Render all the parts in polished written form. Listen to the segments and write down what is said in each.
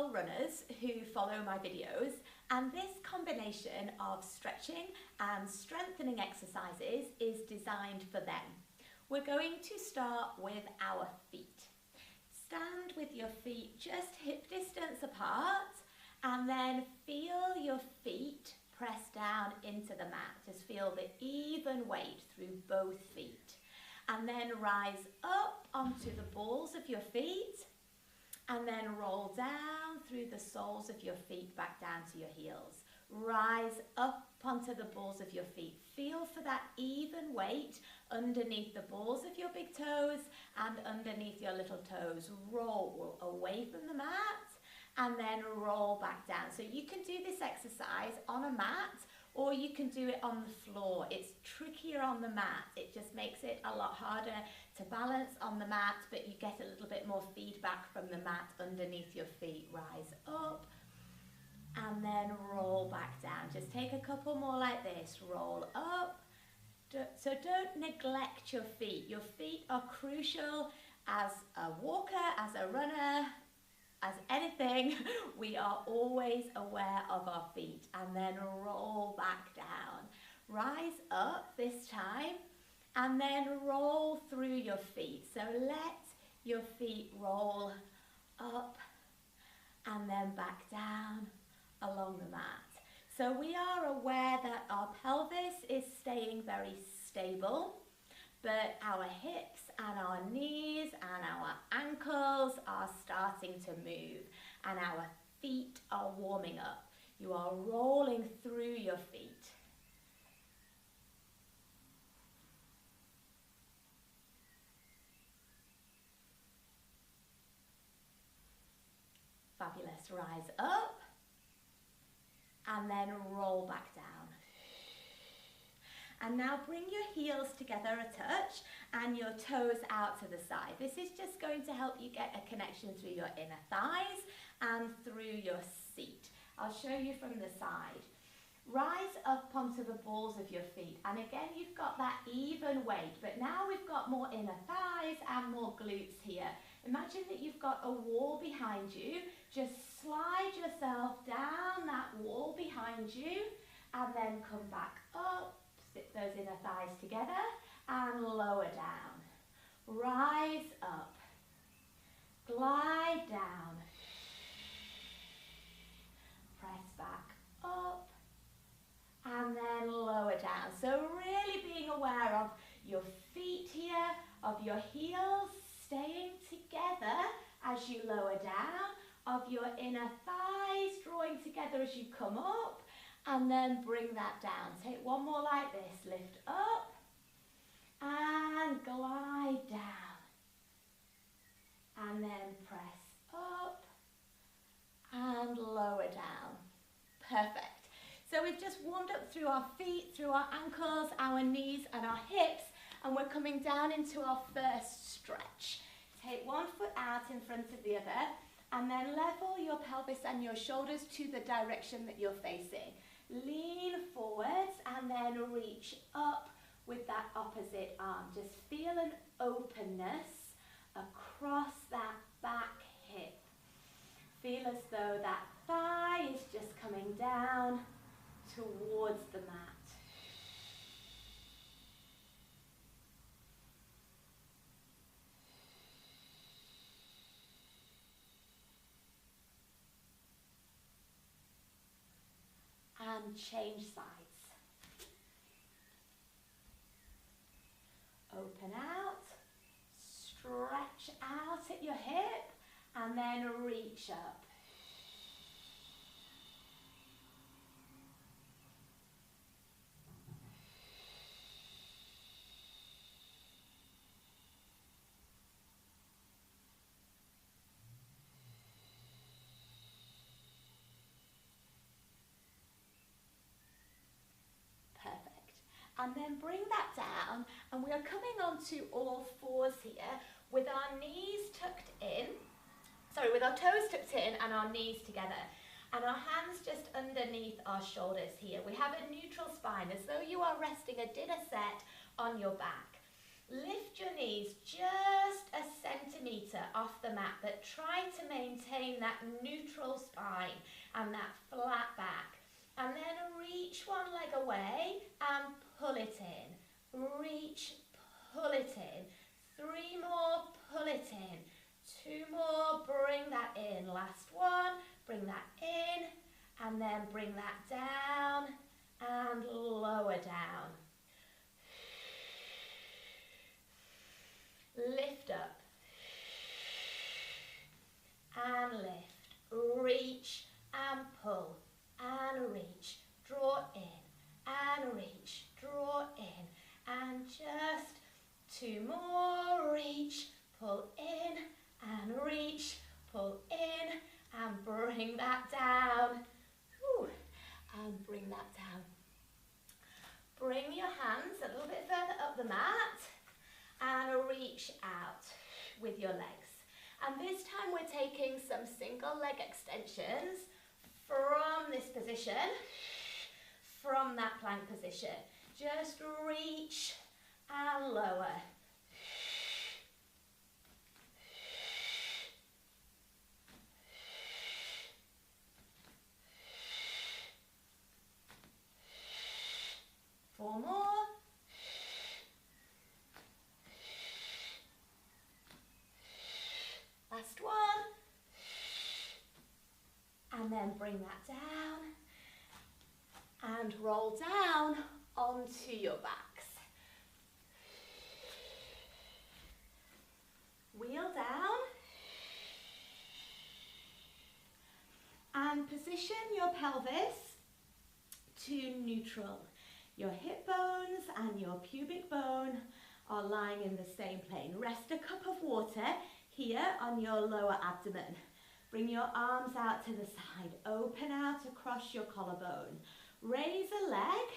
professional runners who follow my videos, and this combination of stretching and strengthening exercises is designed for them. We're going to start with our feet. Stand with your feet just hip distance apart, and then feel your feet press down into the mat. Just feel the even weight through both feet. And then rise up onto the balls of your feet, and then roll down through the soles of your feet back down to your heels. Rise up onto the balls of your feet. Feel for that even weight underneath the balls of your big toes and underneath your little toes. Roll away from the mat and then roll back down. So you can do this exercise on a mat, or you can do it on the floor. It's trickier on the mat. It just makes it a lot harder to balance on the mat, but you get a little bit more feedback from the mat underneath your feet. Rise up and then roll back down. Just take a couple more like this. Roll up. So don't neglect your feet. Your feet are crucial as a walker, as a runner, as anything. We are always aware of our feet, and then roll back down. Rise up this time and then roll through your feet. So let your feet roll up and then back down along the mat. So we are aware that our pelvis is staying very stable, but our hips and our knees and our ankles are starting to move, and our feet are warming up. You are rolling through your feet. Fabulous. Rise up and then roll back down. And now bring your heels together a touch and your toes out to the side. This is just going to help you get a connection through your inner thighs and through your seat. I'll show you from the side. Rise up onto the balls of your feet, and again you've got that even weight, but now we've got more inner thighs and more glutes here. Imagine that you've got a wall behind you. Just slide yourself down that wall behind you and then come back up. Sit those inner thighs together and lower down. Rise up. Glide down. Press back up and then lower down. So really being aware of your feet here, of your heels staying together as you lower down, of your inner thighs drawing together as you come up, and then bring that down. Take one more like this. Lift up and glide down. And then press up and lower down. Perfect. So we've just warmed up through our feet, through our ankles, our knees and our hips, and we're coming down into our first stretch. Take one foot out in front of the other, and then level your pelvis and your shoulders to the direction that you're facing. Lean forwards and then reach up with that opposite arm. Just feel an openness across that back hip. Feel as though that thigh is just coming down towards the mat. And change sides. Open out, stretch out at your hip, and then reach up. And then bring that down, and we are coming onto all fours here with our knees tucked in, with our toes tucked in and our knees together, and our hands just underneath our shoulders here. We have a neutral spine, as though you are resting a dinner set on your back. Lift your knees just a centimetre off the mat, but try to maintain that neutral spine and that flat back. And then reach one leg away and pull it in. Reach, pull it in. 3 more, pull it in. 2 more, bring that in. Last one, bring that in, and then bring that down and lower down. Lift up and lift. Reach and pull and reach. Draw in and reach. Draw in and just 2 more. Reach, pull in and reach. Pull in and bring that down. Whew. And bring that down. Bring your hands a little bit further up the mat and reach out with your legs. And this time we're taking some single leg extensions from this position, from that plank position. Just reach and lower. Four more. Last one. And then bring that down and roll down onto your backs. Wheel down and position your pelvis to neutral. Your hip bones and your pubic bone are lying in the same plane. Rest a cup of water here on your lower abdomen. Bring your arms out to the side. Open out across your collarbone. Raise a leg.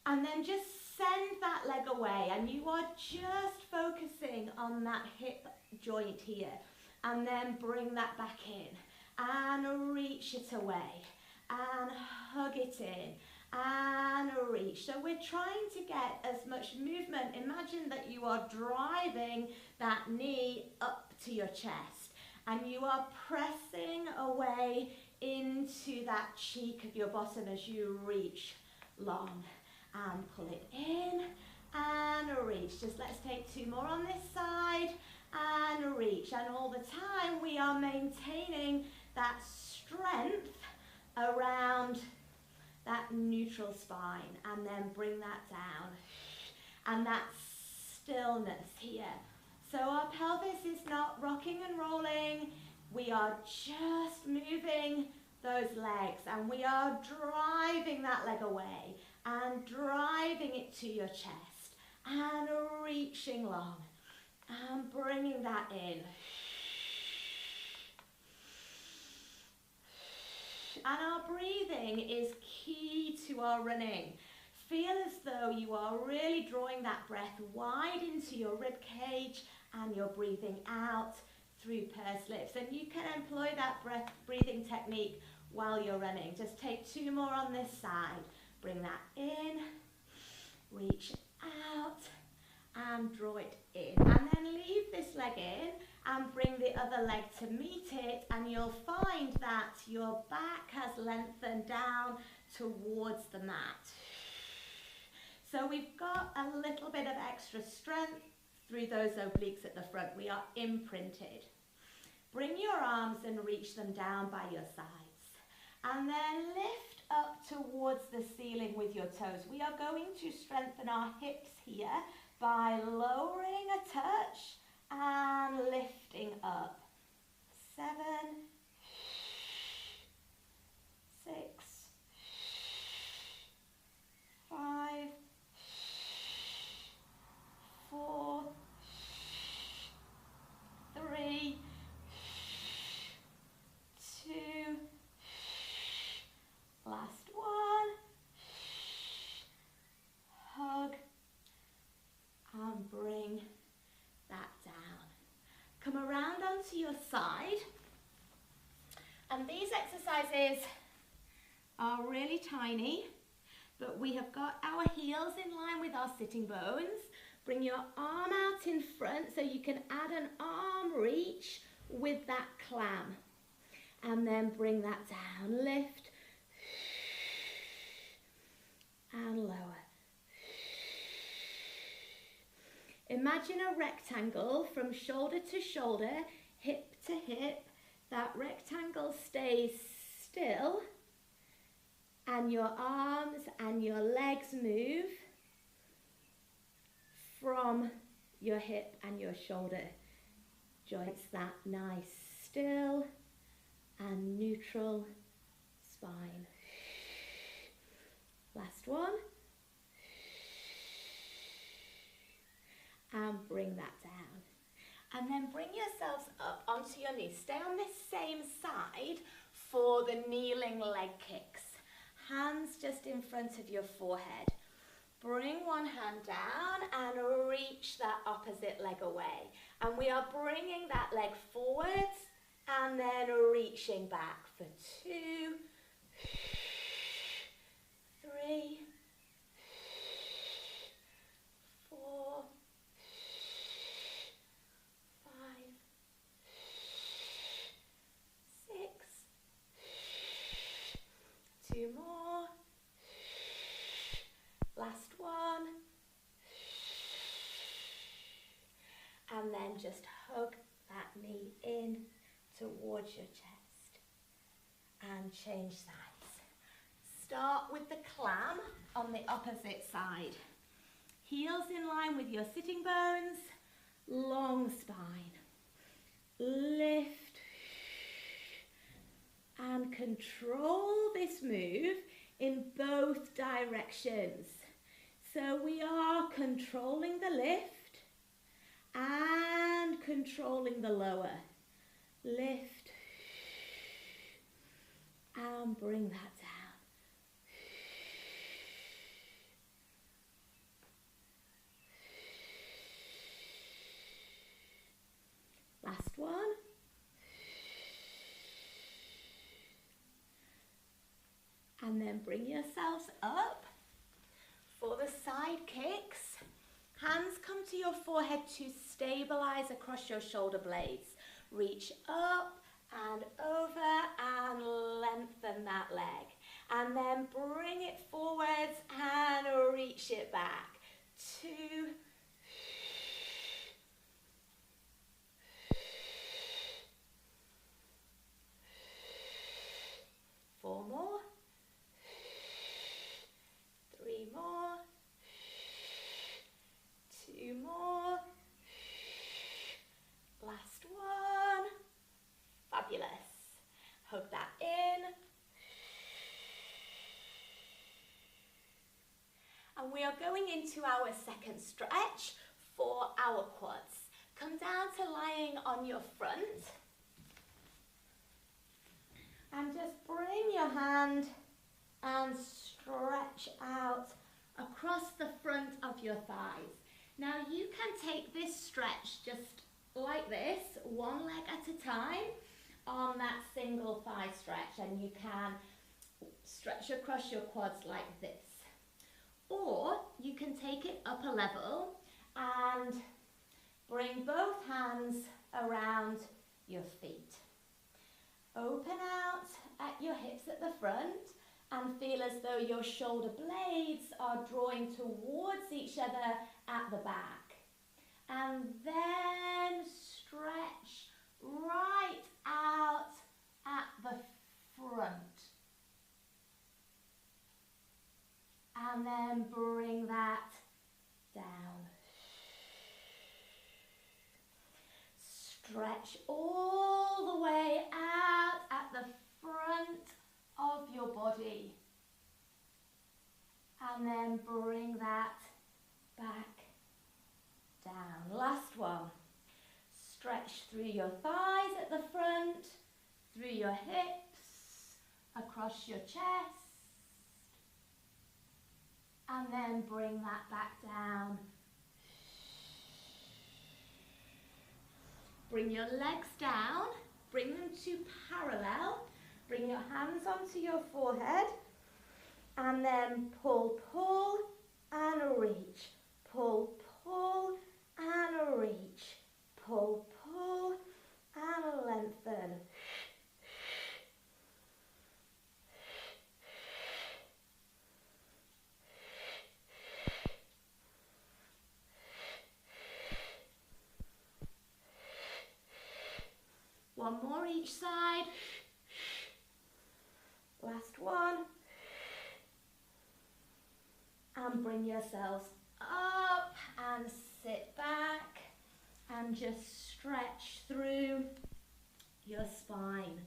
And then just send that leg away. And you are just focusing on that hip joint here. And then bring that back in. And reach it away. And hug it in. And reach. So we're trying to get as much movement. Imagine that you are driving that knee up to your chest and you are pressing away into that cheek of your bottom as you reach long and pull it in and reach. Just let's take 2 more on this side and reach. And all the time we are maintaining that strength around that neutral spine, and then bring that down. And that stillness here. So our pelvis is not rocking and rolling. We are just moving those legs, and we are driving that leg away and driving it to your chest and reaching long and bringing that in. And our breathing is key to our running. Feel as though you are really drawing that breath wide into your rib cage and you're breathing out through pursed lips. And you can employ that breathing technique while you're running. Just take 2 more on this side. Bring that in, reach out and draw it in. And then leave this leg in and bring the other leg to meet it, and you'll find that your back has lengthened down towards the mat. So we've got a little bit of extra strength through those obliques at the front. We are imprinted. Bring your arms and reach them down by your sides. And then lift up towards the ceiling with your toes. We are going to strengthen our hips here by lowering a touch and lifting up. 7, 6, 5, 4, 3, 2, last one. Hug and bring that down. Come around onto your side, and these exercises are really tiny, but we have got our heels in line with our sitting bones, Bring your arm out in front so you can add an arm reach with that clam. And then bring that down, lift and lower. Imagine a rectangle from shoulder to shoulder, hip to hip. That rectangle stays still and your arms and your legs move from your hip and your shoulder joints. That nice still and neutral spine. Last one. And bring that down. And then bring yourselves up onto your knees. Stay on this same side for the kneeling leg kicks. Hands just in front of your forehead. Bring one hand down and reach that opposite leg away. And we are bringing that leg forwards and then reaching back for 2, 3, 4, 5, 6, 2 more. Last one. And then just hug that knee in towards your chest. And change sides. Start with the clam on the opposite side. Heels in line with your sitting bones. Long spine. Lift. And control this move in both directions. So we are controlling the lift and controlling the lower. Lift and bring that down. Last one. And then bring yourselves up for the side kicks. Hands come to your forehead to stabilize across your shoulder blades. Reach up and over and lengthen that leg. And then bring it forwards and reach it back. 2, 4 more. 3 more. 2 more. Last one. Fabulous. Hug that in. And we are going into our second stretch for our quads. Come down to lying on your front. And just bring your hand and stretch out across the front of your thighs. Now you can take this stretch just like this, one leg at a time on that single thigh stretch, and you can stretch across your quads like this. Or you can take it up a level and bring both hands around your feet. Open out at your hips at the front and feel as though your shoulder blades are drawing towards each other at the back. And then stretch right out at the front. And then bring that down. Stretch all the way out at the front of your body. And then bring that back down. Last one. Stretch through your thighs at the front, through your hips, across your chest. And then bring that back down. Bring your legs down, bring them to parallel. Bring your hands onto your forehead and then pull, pull and reach. Pull, pull reach. Pull, pull, and lengthen. One more each side. Last one. And bring yourselves up and sit back and just stretch through your spine.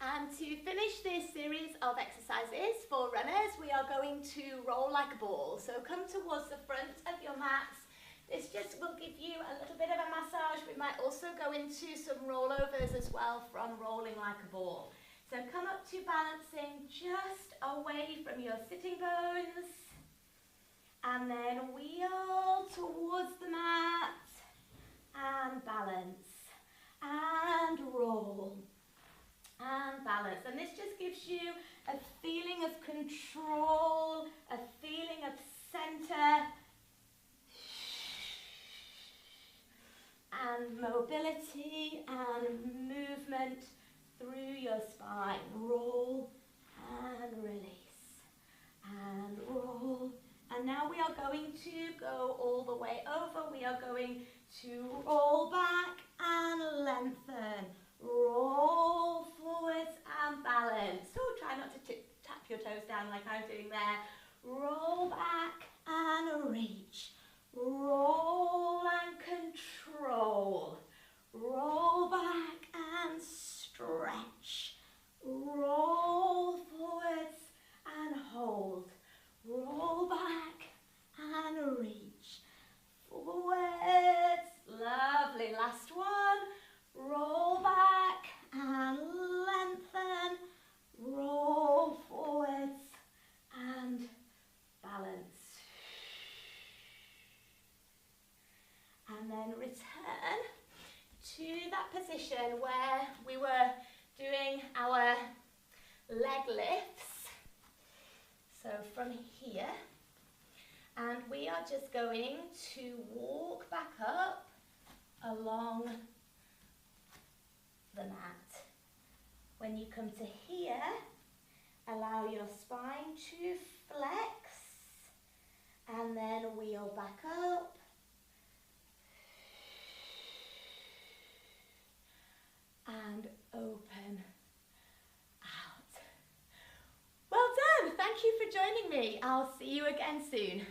And to finish this series of exercises for runners, we are going to roll like a ball. So come towards the front of your mats. This just will give you a little bit of a massage. We might also go into some rollovers as well from rolling like a ball. So come up to balancing just away from your sitting bones. And then wheel towards the mat. And balance. And roll. And balance. And this just gives you a feeling of control, a feeling of center, and mobility and movement through your spine. Roll and release. And roll. And now we are going to go all the way over. We are going to roll back and lengthen. Roll forwards and balance. So try not to tap your toes down like I'm doing there. Roll back and reach. Roll and control. Roll back and stretch. Roll forwards and hold. Roll back and reach. Forwards. Lovely. Last one. Roll back and lengthen. Roll forwards and balance. And then return to that position where we were doing our leg lifts. So from here, and we are just going to walk back up along the mat. When you come to here, allow your spine to flex and then wheel back up. And open out. Well done. Thank you for joining me. I'll see you again soon.